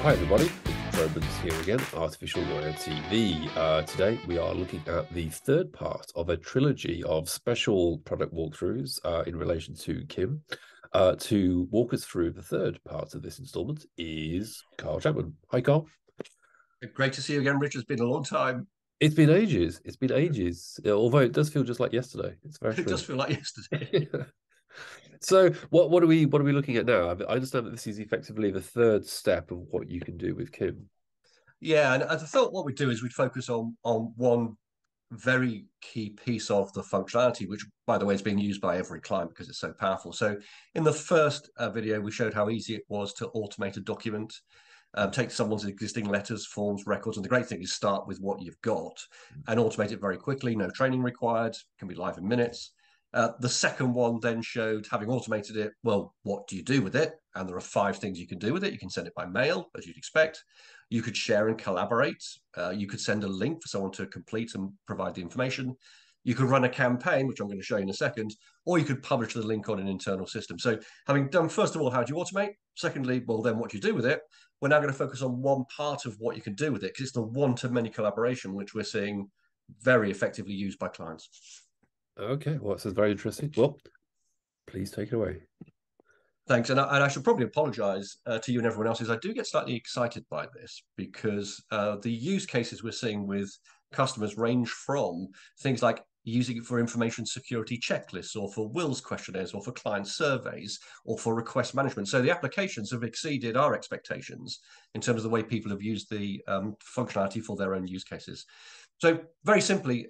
Hi everybody, it's Romans here again, Artificial Lawyer TV. Today we are looking at the third part of a trilogy of special product walkthroughs in relation to Kim. To walk us through the third part of this installment is Carl Chapman. Hi Carl. Great to see you again, Richard. It's been a long time. It's been ages. It's been ages. Although it does feel just like yesterday. It's very It does strange. feel like yesterday. So what are we looking at now? I understand that this is effectively the third step of what you can do with Kim. Yeah, and I thought what we'd do is we'd focus on one very key piece of the functionality, which, by the way, is being used by every client because it's so powerful. So, in the first video, we showed how easy it was to automate a document, take someone's existing letters, forms, records, and the great thing is start with what you've got and automate it very quickly. No training required. Can be live in minutes. The second one then showed, having automated it, well, what do you do with it? And there are 5 things you can do with it. You can send it by mail, as you'd expect. You could share and collaborate. You could send a link for someone to complete and provide the information. You could run a campaign, which I'm going to show you in a second, or you could publish the link on an internal system. So having done, first of all, how do you automate? Secondly, well, then what do you do with it? We're now going to focus on one part of what you can do with it, because it's the one-to-many collaboration, which we're seeing very effectively used by clients. Okay, well, this is very interesting. Well, please take it away. Thanks. And I should probably apologize to you and everyone else, is I do get slightly excited by this because the use cases we're seeing with customers range from things like using it for information security checklists or for wills questionnaires or for client surveys or for request management. So the applications have exceeded our expectations in terms of the way people have used the functionality for their own use cases. So very simply,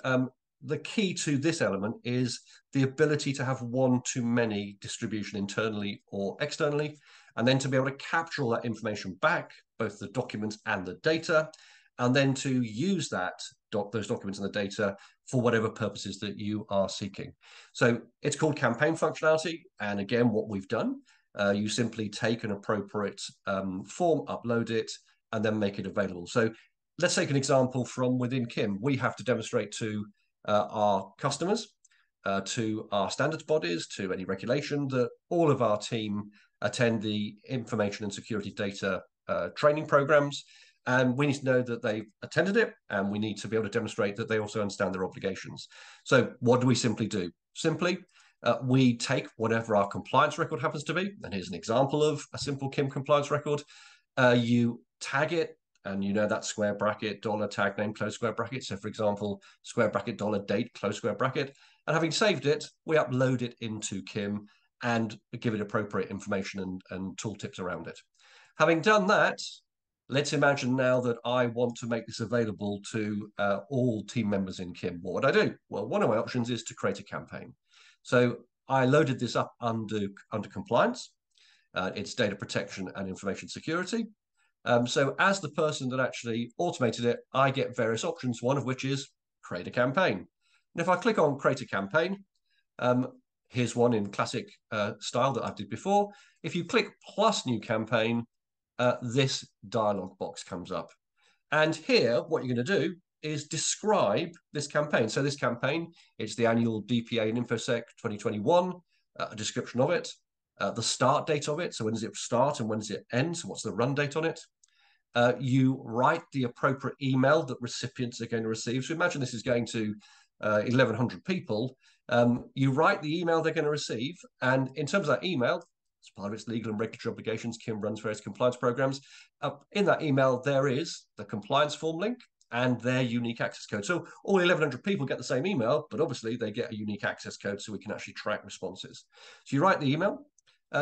the key to this element is the ability to have one-to-many distribution internally or externally, and then to be able to capture all that information back, both the documents and the data, and then to use those documents and the data for whatever purposes that you are seeking. So it's called campaign functionality. And again, what we've done, you simply take an appropriate form, upload it, and then make it available. So let's take an example from within Kim. We have to demonstrate to our customers, to our standards bodies, to any regulation, that all of our team attend the information and security data training programs. And we need to know that they've attended it, and we need to be able to demonstrate that they also understand their obligations. So what do we simply do? Simply, we take whatever our compliance record happens to be, and here's an example of a simple Kim compliance record. You tag it, and you know that square bracket, dollar tag name, close square bracket. So for example, square bracket, dollar date, close square bracket. And having saved it, we upload it into Kim and give it appropriate information and tooltips around it. Having done that, let's imagine now that I want to make this available to all team members in Kim. What would I do? Well, one of my options is to create a campaign. So I loaded this up under compliance. It's data protection and information security. So as the person that actually automated it, I get various options, one of which is create a campaign. And if I click on create a campaign, here's one in classic style that I did before. If you click plus new campaign, this dialog box comes up. And here, what you're going to do is describe this campaign. So this campaign, it's the annual DPA and InfoSec 2021, a description of it, the start date of it. So when does it start and when does it end? So what's the run date on it? You write the appropriate email that recipients are going to receive. So imagine this is going to 1,100 people. You write the email they're going to receive. And in terms of that email, as part of its legal and regulatory obligations, Kim runs various compliance programs. In that email, there is the compliance form link and their unique access code. So all 1,100 people get the same email, but obviously they get a unique access code so we can actually track responses. So you write the email.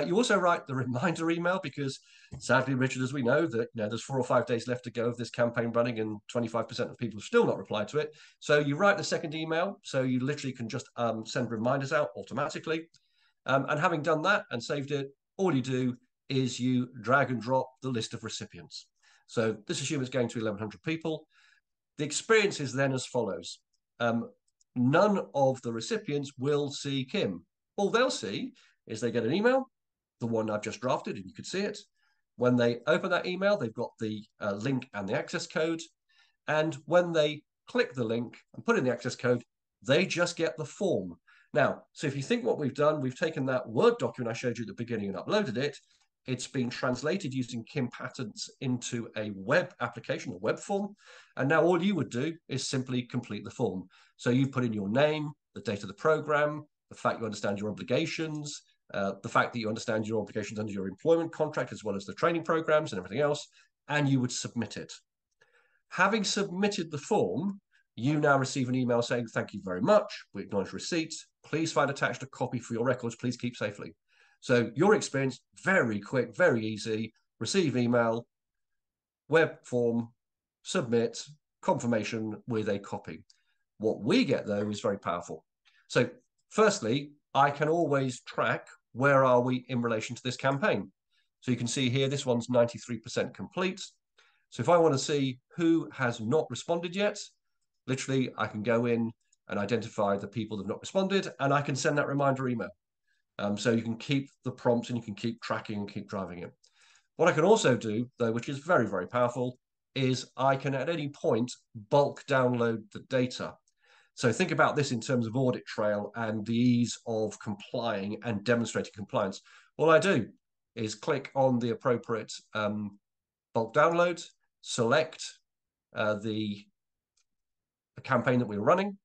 You also write the reminder email because, sadly, Richard, as we know, that there's 4 or 5 days left to go of this campaign running, and 25% of people have still not replied to it. So you write the second email, so you literally can just send reminders out automatically. And having done that and saved it, all you do is you drag and drop the list of recipients. So this assumes it's going to 1,100 people. The experience is then as follows. None of the recipients will see Kim. All they'll see is they get an email, the one I've just drafted, and you could see it. When they open that email, they've got the link and the access code. And when they click the link and put in the access code, they just get the form. Now, so if you think what we've done, we've taken that Word document I showed you at the beginning and uploaded it. It's been translated using Kim Patents into a web application, a web form. And now all you would do is simply complete the form. So you put in your name, the date of the program, the fact you understand your obligations, the fact that you understand your obligations under your employment contract, as well as the training programs and everything else, and you would submit it. Having submitted the form, you now receive an email saying, thank you very much. We acknowledge receipt. Please find attached a copy for your records. Please keep safely. So your experience, very quick, very easy. Receive email, web form, submit, confirmation with a copy. What we get, though, is very powerful. So firstly, I can always track where are we in relation to this campaign. So you can see here, this one's 93% complete. So if I want to see who has not responded yet, literally, I can go in and identify the people that have not responded, and I can send that reminder email. So you can keep the prompts and you can keep tracking and keep driving it. What I can also do, though, which is very, very powerful, is I can at any point bulk download the data. So think about this in terms of audit trail and the ease of complying and demonstrating compliance. All I do is click on the appropriate bulk download, select the campaign that we're running,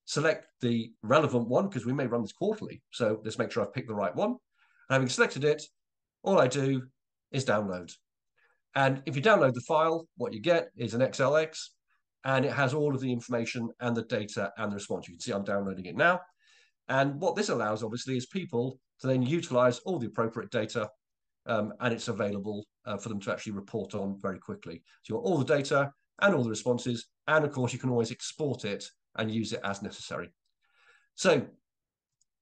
select the relevant one, because we may run this quarterly. So let's make sure I've picked the right one. And having selected it, all I do is download. And if you download the file, what you get is an XLX, and it has all of the information and the data and the response. You can see I'm downloading it now. And what this allows, obviously, is people to then utilize all the appropriate data, and it's available for them to actually report on very quickly. So you've got all the data and all the responses, and of course, you can always export it and use it as necessary. So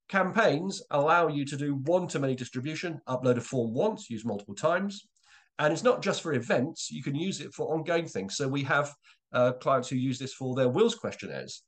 campaigns allow you to do one-to-many distribution, upload a form once, use multiple times. And it's not just for events, you can use it for ongoing things. So we have clients who use this for their wills questionnaires.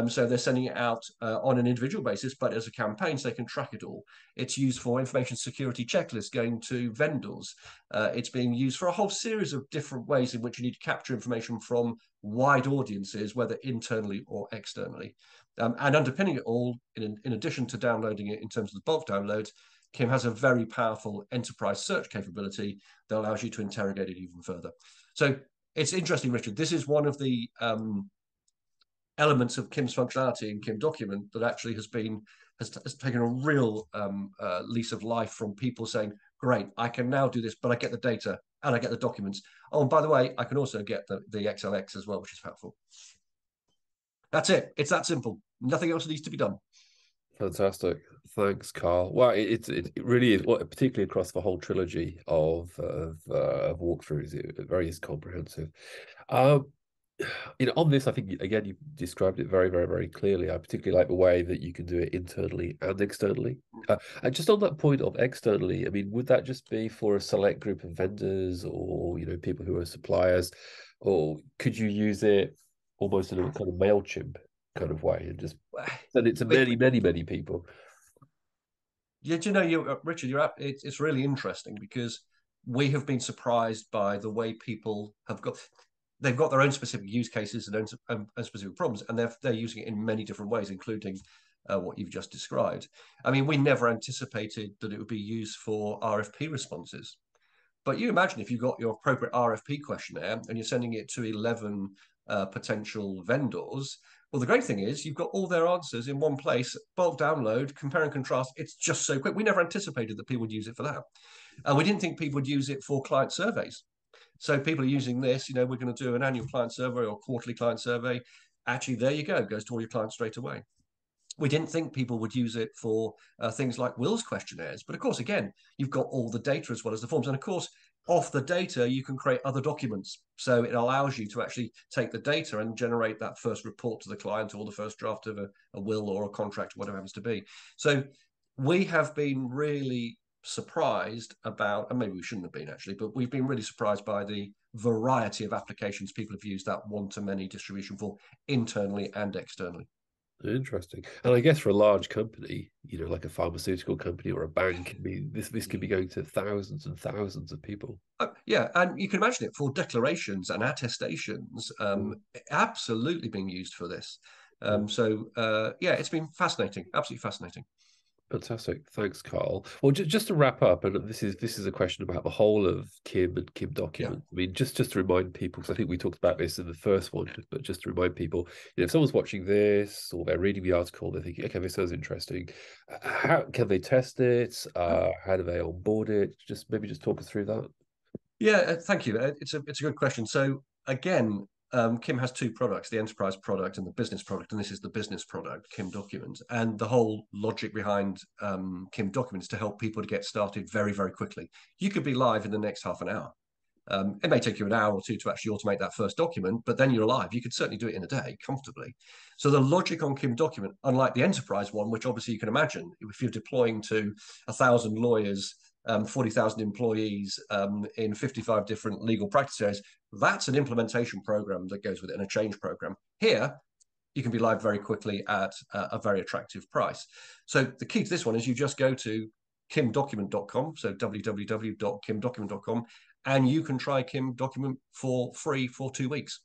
So they're sending it out on an individual basis, but as a campaign, so they can track it all. It's used for information security checklists going to vendors. It's being used for a whole series of different ways in which you need to capture information from wide audiences, whether internally or externally. And underpinning it all, in addition to downloading it in terms of the bulk download, Kim has a very powerful enterprise search capability that allows you to interrogate it even further. So it's interesting, Richard. This is one of the elements of Kim's functionality in Kim Document that actually has taken a real lease of life from people saying, great, I can now do this, but I get the data and I get the documents. Oh, and by the way, I can also get the XLX as well, which is powerful. That's it. It's that simple. Nothing else needs to be done. Fantastic. Thanks, Carl. Well, it really is, particularly across the whole trilogy of walkthroughs. It very is comprehensive. On this, I think, again, you described it very, very, very clearly. I particularly like the way that you can do it internally and externally. And just on that point of externally, I mean, would that just be for a select group of vendors or, people who are suppliers, or could you use it almost in a kind of MailChimp kind of way and just send it to many, many, many people? Yeah, Richard, it's really interesting because we have been surprised by the way people they've got their own specific use cases and own specific problems, and they're using it in many different ways, including what you've just described. I mean, we never anticipated that it would be used for RFP responses. But you imagine if you've got your appropriate RFP questionnaire and you're sending it to 11 potential vendors. Well, the great thing is you've got all their answers in one place, bulk download, compare and contrast. It's just so quick. We never anticipated that people would use it for that. And we didn't think people would use it for client surveys. So people are using this, we're going to do an annual client survey or quarterly client survey. Actually, there you go. It goes to all your clients straight away. We didn't think people would use it for things like wills questionnaires. But of course, again, you've got all the data as well as the forms. And of course, off the data, you can create other documents. So it allows you to actually take the data and generate that first report to the client or the first draft of a will or a contract, whatever it happens to be. So we have been really surprised about, and maybe we shouldn't have been actually, but we've been really surprised by the variety of applications people have used that one-to-many distribution for internally and externally. Interesting. And I guess for a large company, like a pharmaceutical company or a bank, I mean, this could be going to thousands and thousands of people. Yeah, and you can imagine it for declarations and attestations, absolutely being used for this. So, it's been fascinating, absolutely fascinating. Fantastic. Thanks, Carl. Well, just to wrap up, and this is a question about the whole of Kim and Kim Yeah. Document. I mean, just to remind people, because I think we talked about this in the first one, but just to remind people, if someone's watching this or they're reading the article, they're thinking, okay, this sounds interesting. How can they test it? How do they onboard it? Maybe just talk us through that. Yeah, thank you. It's a good question. So again, Kim has two products: the enterprise product and the business product. And this is the business product, Kim Document. And the whole logic behind Kim Document is to help people to get started very, very quickly. You could be live in the next half an hour. It may take you an hour or two to actually automate that first document, but then you're live. You could certainly do it in a day comfortably. So the logic on Kim Document, unlike the enterprise one, which obviously you can imagine, if you're deploying to 1,000 lawyers, 40,000 employees in 55 different legal practice areas, that's an implementation program that goes with it and a change program. Here, you can be live very quickly at a very attractive price. So the key to this one is you just go to kimdocument.com, so www.kimdocument.com, and you can try Kim Document for free for 2 weeks.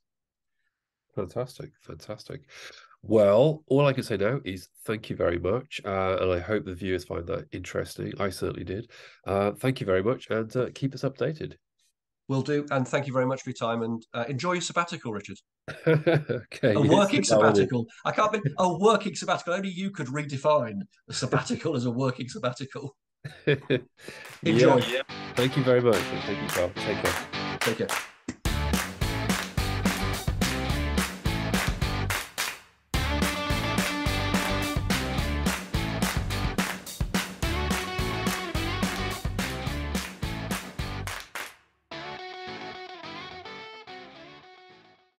Fantastic, fantastic. Well, all I can say now is thank you very much, and I hope the viewers find that interesting. I certainly did. Thank you very much, and keep us updated. Will do, and thank you very much for your time, and enjoy your sabbatical, Richard. Okay, A yes, working I will. sabbatical. I can't be a working sabbatical. Only you could redefine a sabbatical as a working sabbatical. Yeah, Enjoy. thank you very much, and thank you, Carl. Take care. Take care.